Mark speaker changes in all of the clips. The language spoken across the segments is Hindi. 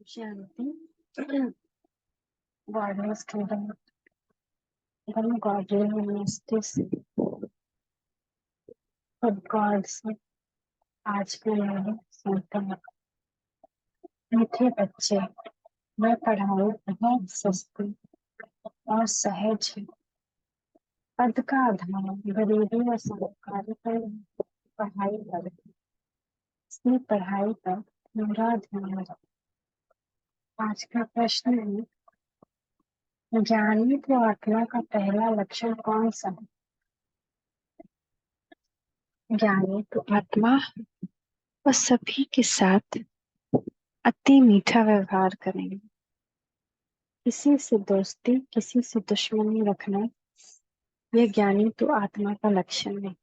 Speaker 1: शांति गॉडनेस किंगडम धर्म गॉडली मिस्टिस खुद गॉड से आज के लिए संतन मीठे बच्चे मैं पढ़ाई बहुत सस्ती और सहज है। पद का आधार गरीबी और सरकारी पर पढ़ाई पर इसलिए पढ़ाई पर मेरा ध्यान है। आज का प्रश्न है, ज्ञानी को आत्मा का पहला लक्षण कौन सा है? ज्ञानी तो आत्मा और सभी के साथ अति मीठा व्यवहार करेंगे। किसी से दोस्ती किसी से दुश्मनी रखना यह ज्ञानी तो आत्मा का लक्षण है।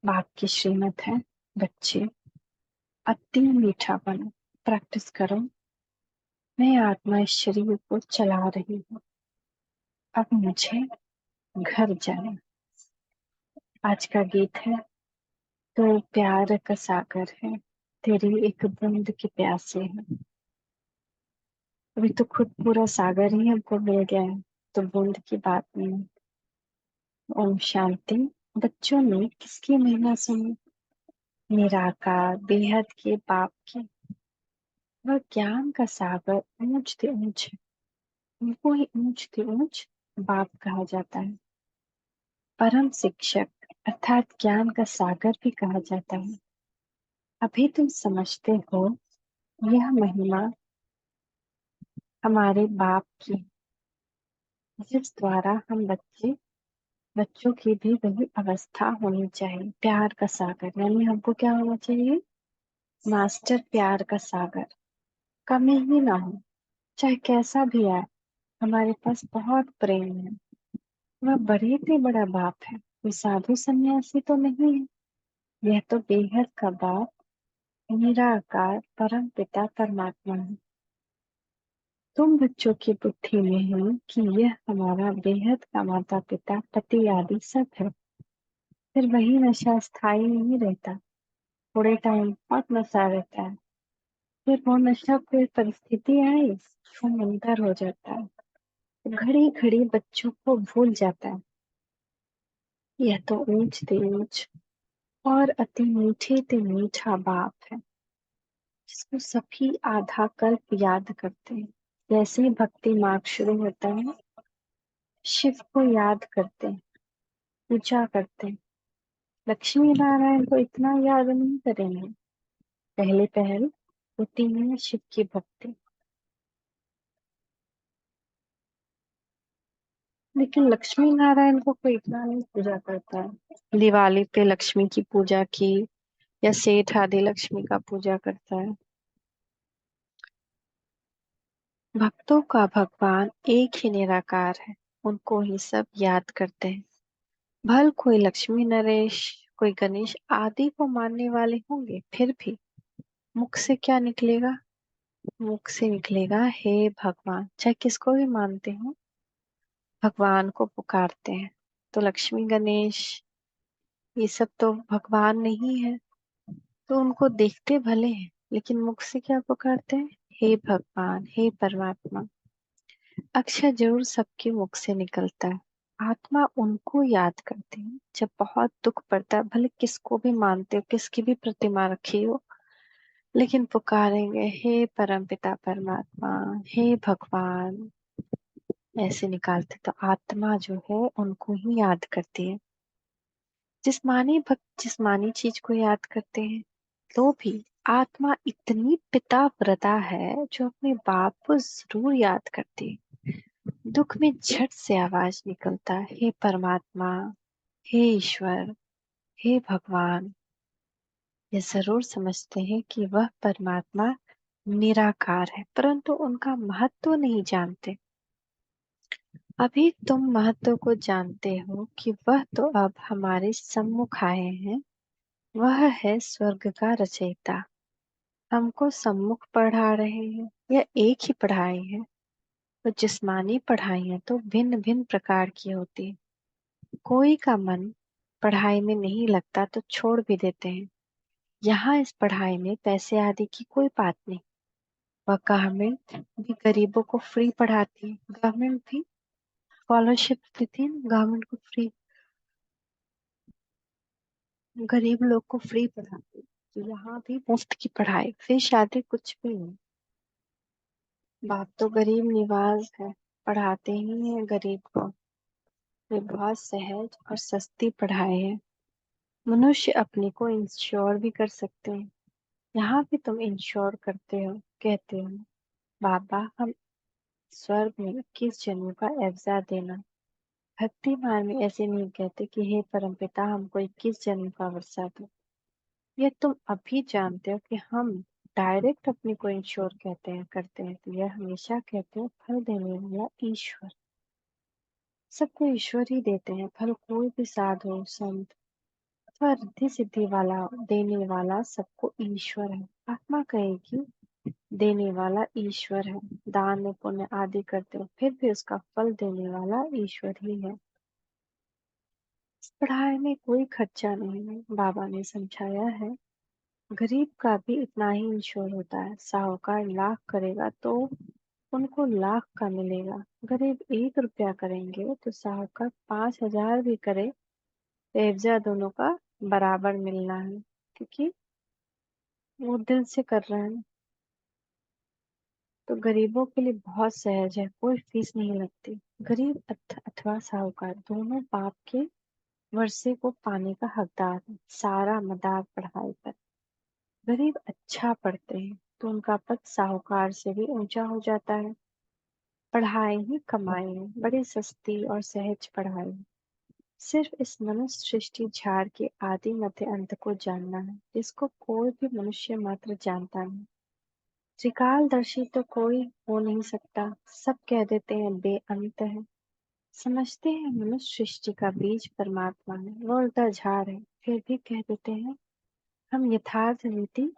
Speaker 1: बाप की श्रीमत है, बच्चे अति मीठा बनो, प्रैक्टिस करो। मैं आत्मा इस शरीर को चला रही हूँ, अब मुझे घर जाना। आज का गीत है, तो प्यार का सागर है, तेरी एक बूंद की प्यासे है। अभी तो खुद पूरा सागर ही हमको मिल गया है, तो बूंद की बात नहीं। ओम शांति। बच्चों ने किसकी महिमा सुनी? निराकार बेहद के बाप की। वह ज्ञान का सागर ऊंच से ऊंच है, उनको ही ऊंच से ऊंच बाप कहा जाता है। परम शिक्षक अर्थात ज्ञान का सागर भी कहा जाता है। अभी तुम समझते हो यह महिमा हमारे बाप की, जिस द्वारा हम बच्चों की भी वही अवस्था होनी चाहिए। प्यार का सागर यानी हमको क्या होना चाहिए? मास्टर प्यार का सागर, कमी ही ना हो, चाहे कैसा भी आए। हमारे पास बहुत प्रेम है। वह बड़े से बड़ा बाप है, कोई साधु सन्यासी तो नहीं है। यह तो बेहद का बाप, निराकार परम पिता परमात्मा है। तुम बच्चों की बुद्धि में है कि यह हमारा बेहद का माता पिता पति आदि सब है। फिर वही नशा स्थायी नहीं रहता, थोड़े टाइम बहुत नशा रहता है, फिर वो नशा कोई परिस्थिति आई वो मंतर हो जाता है, घड़ी घड़ी बच्चों को भूल जाता है। यह तो ऊंच से ऊंच और अति मीठे से मीठा बाप है, जिसको सभी आधा कल्प याद करते हैं। जैसे ही भक्ति मार्ग शुरू होता है, शिव को याद करते हैं, पूजा करते हैं। लक्ष्मी नारायण को इतना याद नहीं करेंगे, पहले पहल होती है शिव की भक्ति। लेकिन लक्ष्मी नारायण को कोई इतना नहीं पूजा करता है। दिवाली पे लक्ष्मी की पूजा की या सेठ आदि लक्ष्मी का पूजा करता है। भक्तों का भगवान एक ही निराकार है, उनको ही सब याद करते हैं। भल कोई लक्ष्मी नरेश कोई गणेश आदि को मानने वाले होंगे, फिर भी मुख से क्या निकलेगा? मुख से निकलेगा हे भगवान। चाहे किसको भी मानते हो, भगवान को पुकारते हैं। तो लक्ष्मी गणेश ये सब तो भगवान नहीं है, तो उनको देखते भले हैं, लेकिन मुख से क्या पुकारते हैं? हे भगवान, हे परमात्मा। अक्षर जरूर सबके मुख से निकलता है। आत्मा उनको याद करते हैं जब बहुत दुख पड़ता है, भले किसको भी मानते हो, किसकी भी प्रतिमा रखी हो, लेकिन पुकारेंगे हे परमपिता परमात्मा, हे भगवान, ऐसे निकालते। तो आत्मा जो है उनको ही याद करती है। जिस्मानी भक्त जिस्मानी चीज को याद करते हैं, तो भी आत्मा इतनी पिता व्रता है जो अपने बाप को जरूर याद करती है। दुख में झट से आवाज निकलता है, हे परमात्मा, हे ईश्वर, हे भगवान। ये जरूर समझते हैं कि वह परमात्मा निराकार है, परंतु उनका महत्व नहीं जानते। अभी तुम महत्व को जानते हो कि वह तो अब हमारे सम्मुख आए हैं। वह है स्वर्ग का रचयिता, हमको सम्मुख पढ़ा रहे हैं या एक ही पढ़ाई है। तो जिस्मानी पढ़ाइयाँ तो भिन्न भिन्न प्रकार की होती है। कोई का मन पढ़ाई में नहीं लगता तो छोड़ भी देते हैं। यहाँ इस पढ़ाई में पैसे आदि की कोई बात नहीं। वह गवर्नमेंट भी गरीबों को फ्री पढ़ाती है। गवर्नमेंट भी स्कॉलरशिप देती है, गवर्नमेंट को फ्री, गरीब लोग को फ्री पढ़ाती है। तो यहाँ भी मुफ्त की पढ़ाई, फिर शादी कुछ भी नहीं। बात तो गरीब निवाज है, पढ़ाते ही हैं गरीब को। वे बहुत सहज और सस्ती पढ़ाई है। मनुष्य अपने को इंश्योर भी कर सकते हैं। यहाँ भी तुम इंश्योर करते हो, कहते हो बाबा हम स्वर्ग में 21 जन्मों का एवज़ा देना। भक्ति मार्ग में ऐसे नहीं कहते कि हे परमपिता हमको 21 जन्म का वर्षा दो। ये तुम अभी जानते हो कि हम डायरेक्ट अपने को इंश्योर कहते हैं करते हैं, तो यह हमेशा कहते हैं फल देने वाला ईश्वर। सबको ईश्वर ही देते हैं फल, कोई भी साधु संत अथवा रिद्धि सिद्धि वाला देने वाला सबको ईश्वर है। आत्मा कहेगी देने वाला ईश्वर है। दान पुण्य आदि करते हो फिर भी उसका फल देने वाला ईश्वर ही है। इस पढ़ाई में कोई खर्चा नहीं है, बाबा ने समझाया है। गरीब का भी इतना ही इंश्योर होता है। साहूकार लाख करेगा तो उनको लाख का मिलेगा। गरीब 1 रुपया करेंगे तो साहूकार 5,000 भी करे, एवजा दोनों का बराबर मिलना है, क्योंकि वो दिल से कर रहे हैं। तो गरीबों के लिए बहुत सहज है, कोई फीस नहीं लगती। गरीब अथवा साहूकार दोनों बाप के वर्षे को पाने का हकदार है। सारा मदार पढ़ाई पर। गरीब अच्छा पढ़ते हैं तो उनका पद साहूकार से भी ऊंचा हो जाता है। पढ़ाई ही कमाई है, बड़ी सस्ती और सहज पढ़ाई है। सिर्फ इस मनुष्य सृष्टि झाड़ के आदि मध्य अंत को जानना है, जिसको कोई भी मनुष्य मात्र जानता नहीं। त्रिकालदर्शी तो कोई हो नहीं सकता। सब कह देते हैं बेअंत है। समझते हैं मनुष्य सृष्टि का बीज परमात्मा है, वो उल्टा झाड़ है, फिर भी कह देते हैं हम यथार्थ रीति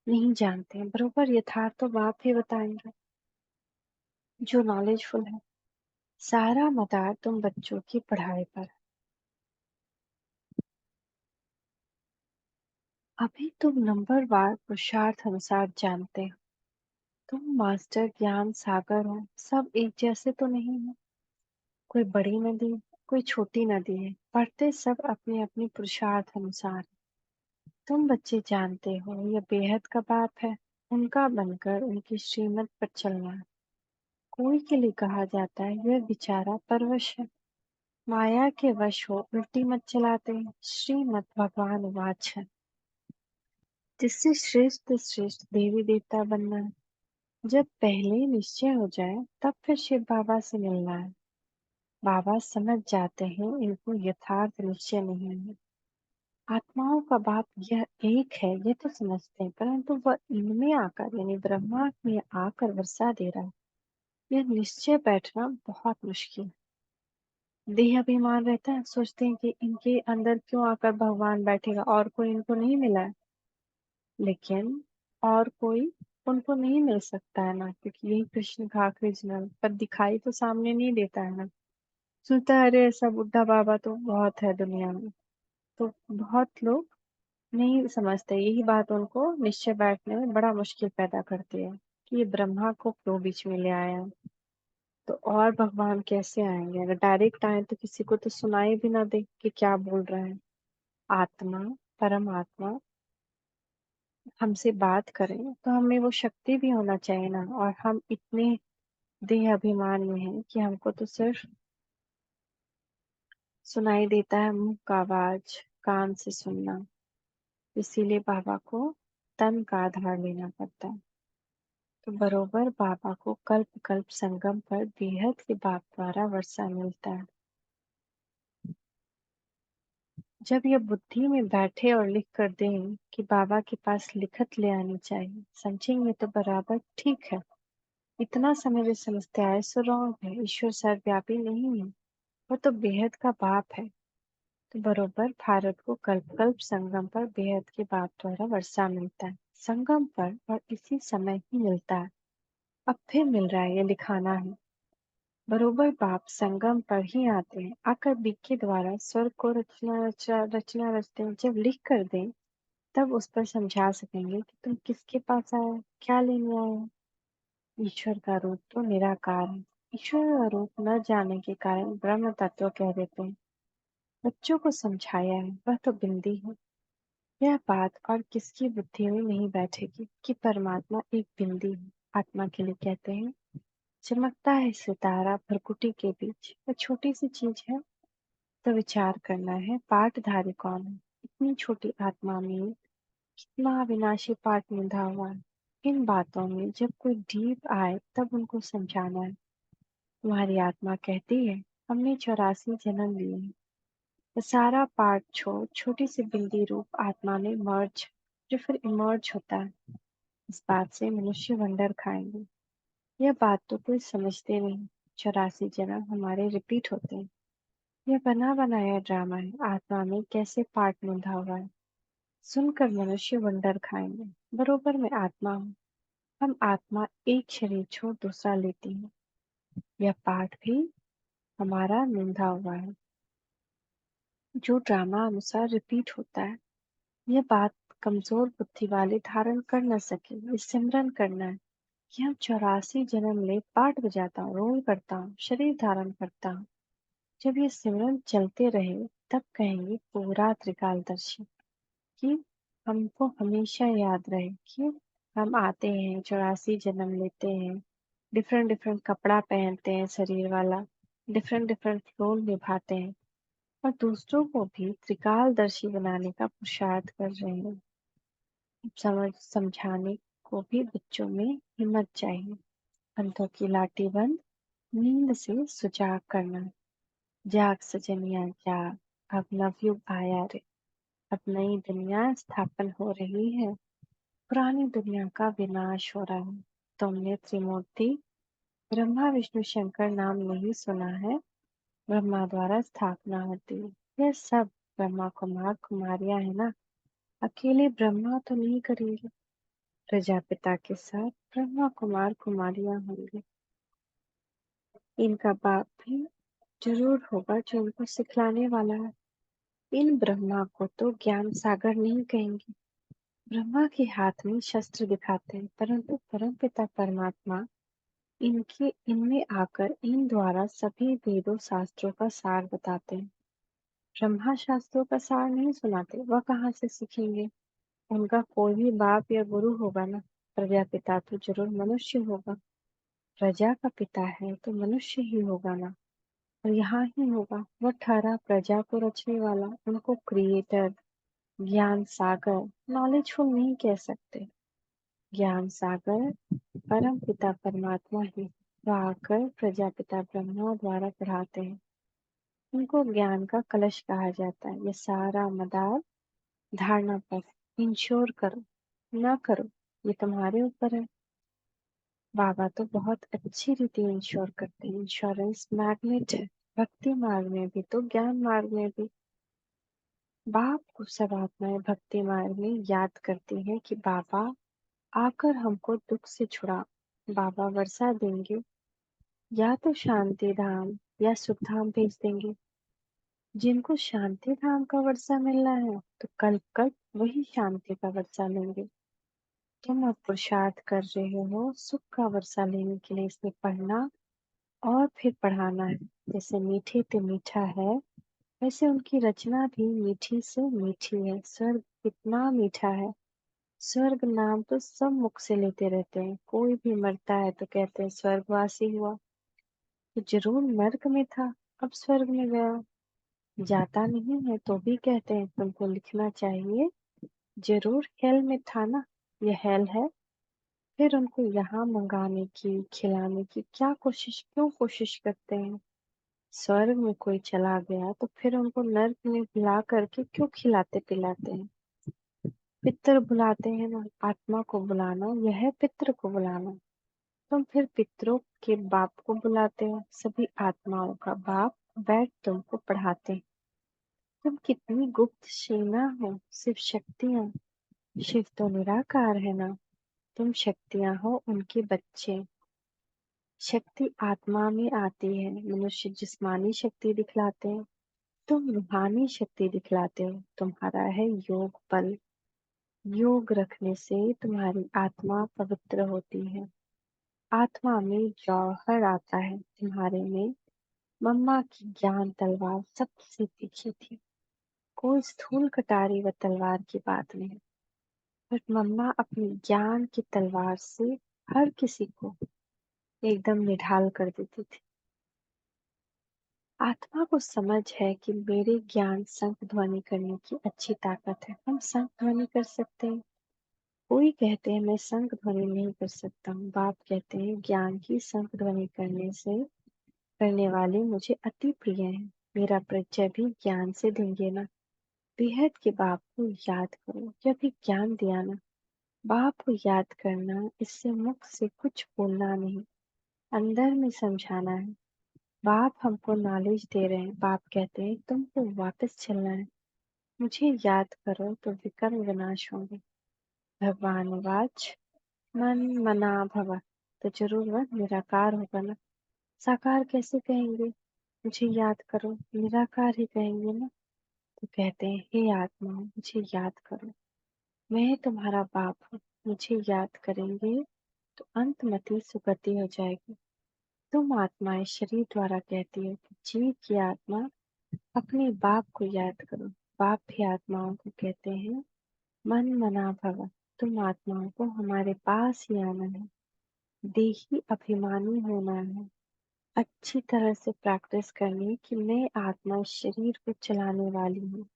Speaker 1: नहीं जानते हैं। बरोबर यथार्थ तो बाप ही बताएंगे जो नॉलेजफुल है। सारा मदार तुम बच्चों की पढ़ाई पर। अभी तुम नंबरवार पुरुषार्थ अनुसार जानते हो। तुम मास्टर ज्ञान सागर हो। सब एक जैसे तो नहीं है। कोई बड़ी नदी, कोई छोटी नदी है। पढ़ते सब अपने अपने पुरुषार्थ अनुसार। तुम बच्चे जानते हो यह बेहद का बाप है। उनका बनकर उनकी श्रीमत पर चलना है। कोई के लिए कहा जाता है यह बेचारा परवश है। माया के वश हो उल्टी मत चलाते हैं। श्रीमत भगवान वाच है, जिससे श्रेष्ठ श्रेष्ठ देवी देवता बनना है। जब पहले निश्चय हो जाए तब फिर शिव बाबा से मिलना है। बाबा समझ जाते हैं इनको यथार्थ निश्चय नहीं है। आत्माओं का बाप यह एक है ये तो समझते हैं, परंतु वह इनमें आकर यानी ब्रह्मा में आकर वर्षा दे रहा है, यह निश्चय बैठना बहुत मुश्किल है। देह अभिमान रहता है, सोचते हैं कि इनके अंदर क्यों आकर भगवान बैठेगा, और कोई इनको नहीं मिला है। लेकिन और कोई उनको नहीं मिल सकता है ना, क्योंकि यही कृष्ण का आखिरी जन्म, पर दिखाई तो सामने नहीं देता है ना। सुनता है अरे ऐसा बुढ़ा बाबा तो बहुत है दुनिया में। तो बहुत लोग नहीं समझते, यही बात उनको निश्चय बैठने में बड़ा मुश्किल पैदा करती है कि ये ब्रह्मा को क्यों बीच में ले आया। तो और भगवान कैसे आएंगे, अगर डायरेक्ट आए तो किसी को तो सुनाई भी ना दे कि क्या बोल रहे हैं। आत्मा, परमात्मा हमसे बात करें तो हमें वो शक्ति भी होना चाहिए ना, और हम इतने देह अभिमान में हैं कि हमको तो सिर्फ सुनाई देता है मुंह का आवाज, कान से सुनना। इसीलिए बाबा को तन का आधार लेना पड़ता है। तो बरोबर बाबा को कल्प कल्प संगम पर बेहद के बाप द्वारा वर्षा मिलता है। जब यह बुद्धि में बैठे और लिख कर दें कि बाबा के पास लिखत ले आनी चाहिए, समझेंगे तो बराबर ठीक है। इतना समय वे समझते आए सो रॉन्ग है। ईश्वर सर्वव्यापी नहीं है, वो तो बेहद का बाप है। तो बरोबर भारत को कल्प कल्प संगम पर बेहद के बाप द्वारा वर्षा मिलता है, संगम पर, और इसी समय ही मिलता है। अब फिर मिल रहा है, ये लिखाना है। बरोबर बाप संगम पर ही आते हैं, आकर बीक के द्वारा स्वर्ग को रचना रचते हैं। जब लिख कर दें तब उस पर समझा सकेंगे कि तुम किसके पास आए, क्या लेने आए हो। ईश्वर का रूप तो निराकार है। ईश्वर का रूप न जानने के कारण ब्रह्म तत्व कह देते हैं। बच्चों को समझाया है, वह तो बिंदी है। यह बात और किसकी बुद्धि में नहीं बैठेगी कि परमात्मा एक बिंदी है। आत्मा के लिए कहते हैं, चमकता है सितारा भ्रकुटी के बीच, वह छोटी सी चीज है। तो विचार करना है, पाठधारी कौन है? इतनी छोटी आत्मा में कितना विनाशी पाठ निंदा हुआ है। इन बातों में जब कोई डीप आए तब उनको समझाना है। तुम्हारी आत्मा कहती है, हमने 84 जन्म लिए हैं। वो सारा पाठ छोड़ छोटी सी बिंदी रूप आत्मा में मर्ज, जो फिर इमर्ज होता है। इस बात से मनुष्य वंडर खाएंगे। यह बात तो कोई समझते नहीं। 84 जन्म हमारे रिपीट होते हैं। यह बना बनाया ड्रामा है। आत्मा में कैसे पार्ट बंधा हुआ है, सुनकर मनुष्य वंडर खाएंगे। बरोबर मैं आत्मा हूँ। हम आत्मा एक शरीर छोड़ दूसरा लेती है। यह पाठ भी हमारा निंदा हुआ है, जो ड्रामा अनुसार रिपीट होता है। यह बात कमजोर बुद्धि वाले धारण कर न सके। ये सिमरन करना है कि हम 84 जन्म ले, पाठ बजाता हूँ, रोल करता हूँ, शरीर धारण करता हूँ। जब ये सिमरन चलते रहे तब कहेंगे पूरा त्रिकालदर्शी, कि हमको हमेशा याद रहे कि हम आते हैं, 84 जन्म लेते हैं, डिफरेंट डिफरेंट कपड़ा पहनते हैं शरीर वाला, डिफरेंट डिफरेंट रोल निभाते हैं, और दूसरों को भी त्रिकालदर्शी बनाने का पुरुषार्थ कर रहे हैं। समझाने को भी बच्चों में हिम्मत चाहिए। अंधों की लाठी बंद, नींद से सुजाग करना। जाग सजनिया जाग, अब नवयुग आया रे। अब नई दुनिया स्थापन हो रही है, पुरानी दुनिया का विनाश हो रहा है। तुमने त्रिमूर्ति ब्रह्मा विष्णु शंकर नाम नहीं सुना है? ब्रह्मा द्वारा स्थापना होती है। यह सब ब्रह्मा कुमार कुमारियां है ना। अकेले ब्रह्मा तो नहीं करेंगे, प्रजापिता के साथ ब्रह्मा कुमार कुमारियां होंगे। इनका बाप भी जरूर होगा जो इनको सिखलाने वाला है। इन ब्रह्मा को तो ज्ञान सागर नहीं कहेंगे। ब्रह्मा के हाथ में शस्त्र दिखाते हैं, परंतु परमपिता परमात्मा इनके इनमें आकर इन द्वारा सभी वेदों शास्त्रों का सार बताते हैं। ब्रह्मा शास्त्रों का सार नहीं सुनाते, वह कहाँ से सीखेंगे? उनका कोई भी बाप या गुरु होगा ना। प्रजापिता तो जरूर मनुष्य होगा। प्रजा का पिता है तो मनुष्य ही होगा ना। और यहाँ ही होगा, वह ठहरा प्रजा को रचने वाला। उनको क्रिएटर, ज्ञान सागर, नॉलेजफुल नहीं कह सकते। ज्ञान सागर परम पिता परमात्मा ही, वह आकर प्रजापिता ब्रह्मा द्वारा पढ़ाते हैं। उनको ज्ञान का कलश कहा जाता है। ये सारा मदार धारणा पर इंश्योर करो, ना करो, ये तुम्हारे ऊपर है। बाबा तो बहुत अच्छी रीति इंश्योर करते हैं। इंश्योरेंस मैग्नेट है, भक्ति मार्ग में भी तो ज्ञान मार्ग में भी। बाप को सब आत्माएं भक्ति मार्ग में याद करती हैं कि बाबा आकर हमको दुख से छुड़ा। बाबा वर्षा देंगे, या तो शांति धाम या सुख धाम भेज देंगे। जिनको शांति धाम का वर्षा मिलना है तो कल कल वही शांति का वर्षा लेंगे। तुम अब पुरुषार्थ कर रहे हो सुख का वर्षा लेने के लिए। इसमें पढ़ना और फिर पढ़ाना है। जैसे मीठे ते मीठा है, वैसे उनकी रचना भी मीठी से मीठी है। स्वर्ग कितना मीठा है। स्वर्ग नाम तो सब मुख से लेते रहते हैं। कोई भी मरता है तो कहते हैं स्वर्गवासी हुआ, तो जरूर नर्क में था, अब स्वर्ग में गया। जाता नहीं है तो भी कहते हैं तुमको लिखना चाहिए, जरूर हेल में था ना, ये हेल है। फिर उनको यहाँ मंगाने की, खिलाने की क्यों कोशिश करते हैं? स्वर्ग में कोई चला गया तो फिर उनको नर्क में बुला करके क्यों खिलाते पिलाते हैं? पितर बुलाते हैं ना, आत्मा को बुलाना यह है पितर को बुलाना। तुम फिर पितरों के बाप को बुलाते हो। सभी आत्माओं का बाप बैठ तुमको पढ़ाते हैं। तुम कितनी गुप्त सेना हो, सिर्फ शक्तियां। शिव तो निराकार है ना, तुम शक्तियां हो उनके बच्चे। शक्ति आत्मा में आती है। मनुष्य जिस्मानी शक्ति दिखलाते हैं, तुम रूहानी शक्ति दिखलाते हो। तुम्हारा है योग बल। योग रखने से तुम्हारी आत्मा पवित्र होती है। आत्मा में जौहर आता है, तुम्हारे में मम्मा की ज्ञान तलवार सबसे तीखी थी। कोई स्थूल कटारी व तलवार की बात नहीं, पर मम्मा अपनी ज्ञान की तलवार से हर किसी को एकदम निढाल कर देती थी। आत्मा को समझ है कि मेरे ज्ञान शंख ध्वनि करने की अच्छी ताकत है। हम शंख ध्वनि कर सकते हैं। कोई कहते हैं मैं शंख ध्वनि नहीं कर सकता हूँ। बाप कहते हैं ज्ञान की शंख ध्वनि करने वाले मुझे अति प्रिय हैं। मेरा परिचय भी ज्ञान से देंगे ना। बेहद के बाप को याद करो, यह भी ज्ञान दिया ना। बाप को याद करना, इससे मुख से कुछ बोलना नहीं, अंदर में समझाना है। बाप हमको नॉलेज दे रहे हैं। बाप कहते हैं तुमको वापस चलना है, मुझे याद करो तो विकर्म विनाश होंगे। भगवान वाच मन मना भव, तो जरूर वह निराकार होगा ना। साकार कैसे कहेंगे, मुझे याद करो, निराकार ही कहेंगे ना। तो कहते हैं हे आत्मा मुझे याद करो, मैं तुम्हारा बाप हूँ। मुझे याद करेंगे तो अंतमति सुगति हो जाएगी। तुम आत्माएं शरीर द्वारा कहती हो कि जीव की आत्मा अपने बाप को याद करो। बाप भी आत्माओं को कहते हैं मन मना भव, तुम आत्माओं को हमारे पास ही आना है, देही अभिमानी होना है, अच्छी तरह से प्रैक्टिस करनी कि मैं आत्मा शरीर को चलाने वाली हूँ।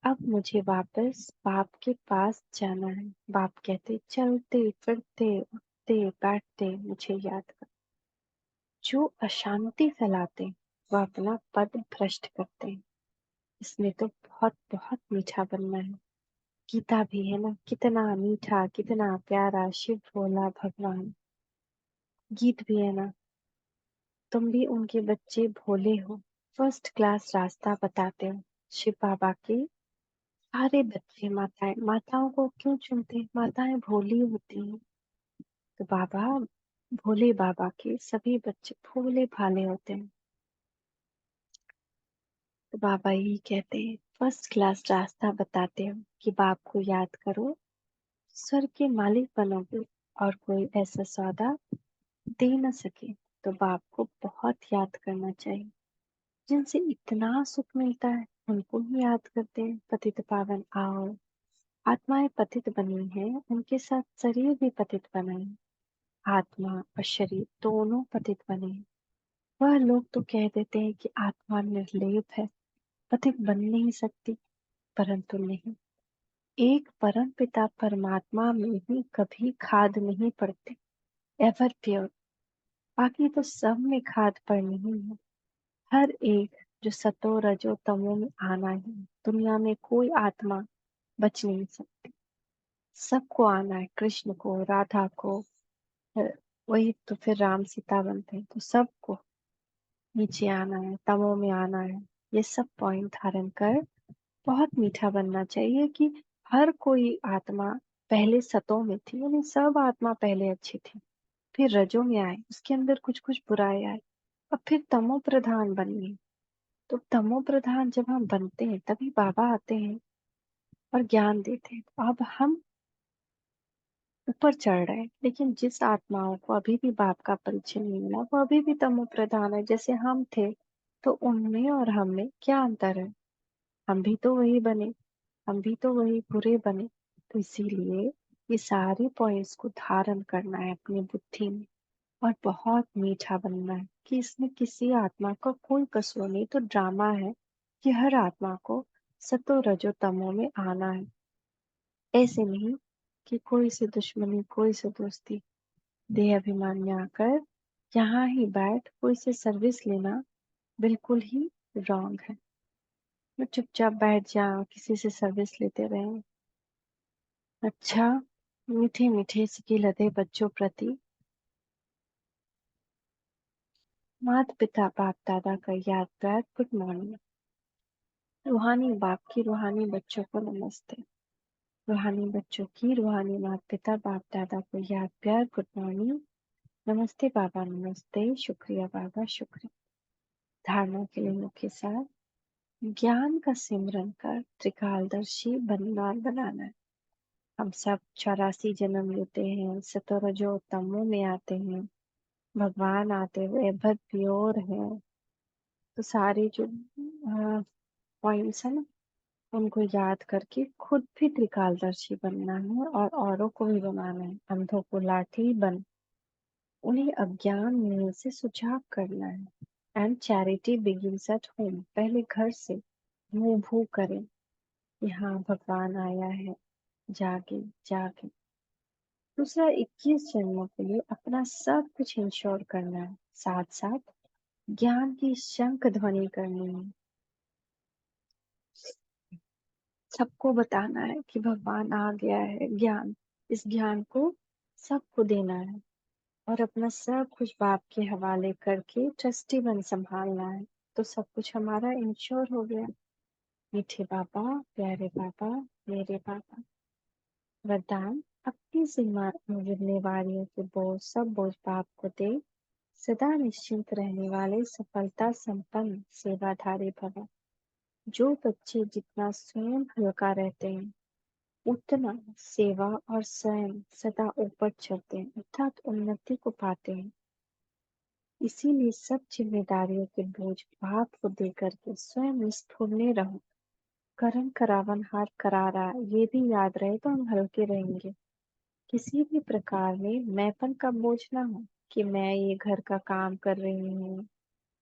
Speaker 1: अब मुझे वापस बाप के पास जाना है। बाप कहते चलते फिरते उठते बैठते मुझे याद कर। जो अशांति फैलाते वह अपना पद भ्रष्ट करते हैं। इसमें तो बहुत बहुत मीठा बनना है। गीता भी है ना, कितना मीठा कितना प्यारा शिव भोला भगवान। गीत भी है ना, तुम भी उनके बच्चे भोले हो, फर्स्ट क्लास रास्ता बताते हो। शिव बाबा के सारे बच्चे माताएं, माताओं को क्यों चुनते हैं, माताएं भोली होती हैं। तो बाबा भोले बाबा के सभी बच्चे भोले भाले होते हैं। तो बाबा यही कहते हैं फर्स्ट क्लास रास्ता बताते हो कि बाप को याद करो, स्वर्ग के मालिक बनोगे। और कोई ऐसा सौदा दे न सके तो बाप को बहुत याद करना चाहिए। जिनसे इतना सुख मिलता है उनको ही याद करते हैं। पतित पावन आओ, आत्माएं पतित बनी हैं, उनके साथ शरीर भी पतित बना है। आत्मा और शरीर दोनों पतित बने हैं। वह लोग तो कह देते हैं कि आत्मा निर्लेप है, पतित बन नहीं सकती, परंतु नहीं। एक परम पिता परमात्मा में ही कभी खाद नहीं पड़ते, एवर प्योर। बाकी तो सब में खाद पड़नी ही है। हर एक जो सतो रजो तमो में आना है, दुनिया में कोई आत्मा बच नहीं सकती। सबको आना है, कृष्ण को राधा को, अ, वही तो फिर राम सीता बनते हैं। तो सबको नीचे आना है, तमो में आना है। ये सब पॉइंट धारण कर बहुत मीठा बनना चाहिए कि हर कोई आत्मा पहले सतों में थी, यानी सब आत्मा पहले अच्छी थी, फिर रजों में आए, उसके अंदर कुछ कुछ बुराई आए, और फिर तमो प्रधान बनी। तो तमो प्रधान जब हम बनते हैं तभी बाबा आते हैं और ज्ञान देते हैं। तो अब हम ऊपर चढ़ रहे हैं, लेकिन जिस आत्माओं को अभी भी बाप का परिचय नहीं मिला वो अभी भी तमो प्रधान है जैसे हम थे। तो उनमें और हम में क्या अंतर है, हम भी तो वही बने, हम भी तो वही बुरे बने। तो इसीलिए ये सारे पॉइंट्स को धारण करना है अपनी बुद्धि में, और बहुत मीठा बनना है कि इसमें किसी आत्मा का कोई कसूर नहीं। तो ड्रामा है कि हर आत्मा को सतो रजो तमो में आना है। ऐसे नहीं कि कोई से दुश्मनी कोई से दोस्ती, देह अभिमान में आकर यहाँ ही बैठ कोई से सर्विस लेना बिल्कुल ही रॉन्ग है। मैं चुपचाप बैठ जाओ, किसी से सर्विस लेते रहे। अच्छा, मीठे मीठे सिके लदे बच्चों प्रति माता पिता बाप दादा का याद प्यार गुड मॉर्निंग। रूहानी बाप की रूहानी बच्चों को नमस्ते। रूहानी बच्चों की रूहानी माता पिता बाप दादा को याद प्यार गुड मॉर्निंग। नमस्ते बाबा नमस्ते, शुक्रिया बाबा शुक्रिया। धारणा के लिए मुख्य सार, ज्ञान का सिमरन कर त्रिकालदर्शी बनना बनाना है। हम सब 84 जन्म लेते हैं, सतरजो तमो में आते हैं, भगवान आते हुए भव्य और है। तो सारे जो पॉइंट्स है ना, उनको याद करके खुद भी त्रिकालदर्शी बनना है और औरों को भी बनाना है। अंधों को लाठी बन उन्हें अज्ञान में से सुझाव करना है। And charity begins at home. पहले घर से मुंह भू करें कि हाँ भगवान आया है, जागे जागे। दूसरा, 21 जन्मों के लिए अपना सब कुछ इंश्योर करना है, साथ साथ ज्ञान की शंख ध्वनि करनी है। सबको बताना है कि भगवान आ गया है। ज्ञान, इस ज्ञान को सबको देना है और अपना सब कुछ बाप के हवाले करके ट्रस्टी बन संभालना है। तो सब कुछ हमारा इंश्योर हो गया। मीठे पापा, प्यारे पापा, मेरे पापा। वरदान, अपनी जिम्मेवारियों के बोझ, सब बोझ बाप को दे। सदा निश्चिंत रहने वाले सफलता संपन्न सेवाधारी भव। जो बच्चे जितना स्वयं हल्का रहते हैं, उतना सेवा और स्वयं सदा ऊपर चढ़ते हैं, अर्थात उन्नति को पाते हैं। इसीलिए सब जिम्मेदारियों के बोझ बाप को दे करके स्वयं निष्ठुरने रहो। करम करावन हार करारा, ये भी याद रहे तो हम हल्के रहेंगे। किसी भी प्रकार में मैंपन का बोझ ना हो कि मैं ये घर का काम कर रही हूँ,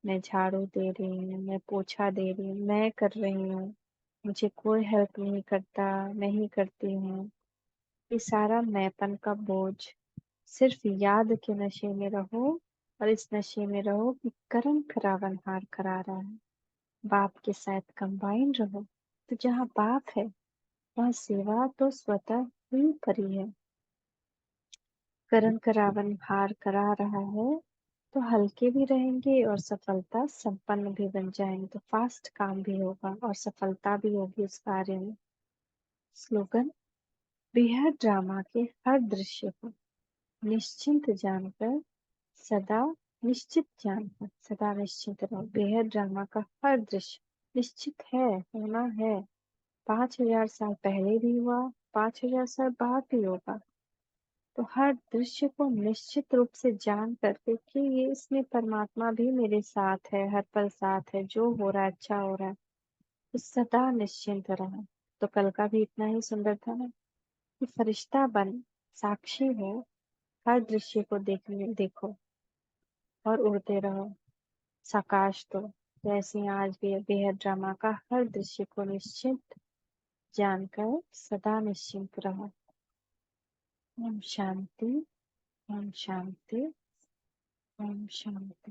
Speaker 1: मैं झाड़ू दे रही हूँ, मैं पोछा दे रही हूँ, मैं कर रही हूँ, मुझे कोई हेल्प नहीं करता, मैं ही करती हूँ। ये सारा मैंपन का बोझ। सिर्फ याद के नशे में रहो और इस नशे में रहो कि करम करावन हार करा रहा है। बाप के साथ कंबाइन रहो। तो जहाँ बाप है वहाँ सेवा तो स्वतः ही परी है। करम करावन हार करा रहा है तो हल्के भी रहेंगे और सफलता संपन्न भी बन जाएंगे। तो फास्ट काम भी होगा और सफलता भी होगी उस कार्य में। स्लोगन, बेहद ड्रामा के हर दृश्य को निश्चिंत जानकर सदा सदा निश्चिंत रहो। बेहद ड्रामा का हर दृश्य निश्चित है, होना है। 5000 साल पहले भी हुआ, 5000 साल बाद भी होगा। तो हर दृश्य को निश्चित रूप से जान करके कि ये इसमें परमात्मा भी मेरे साथ है, हर पल साथ है, जो हो रहा है अच्छा हो रहा है, तो सदा निश्चिंत रहो। तो कल का भी इतना ही सुंदर था ना, कि फरिश्ता बन साक्षी हो, हर दृश्य को देखो और उड़ते रहो। साकाश तो जैसे आज भी बेहद ड्रामा का हर दृश्य को निश्चित जानकर सदा निश्चिंत रहो। ओम शांति, ओम शांति, ओम शांति।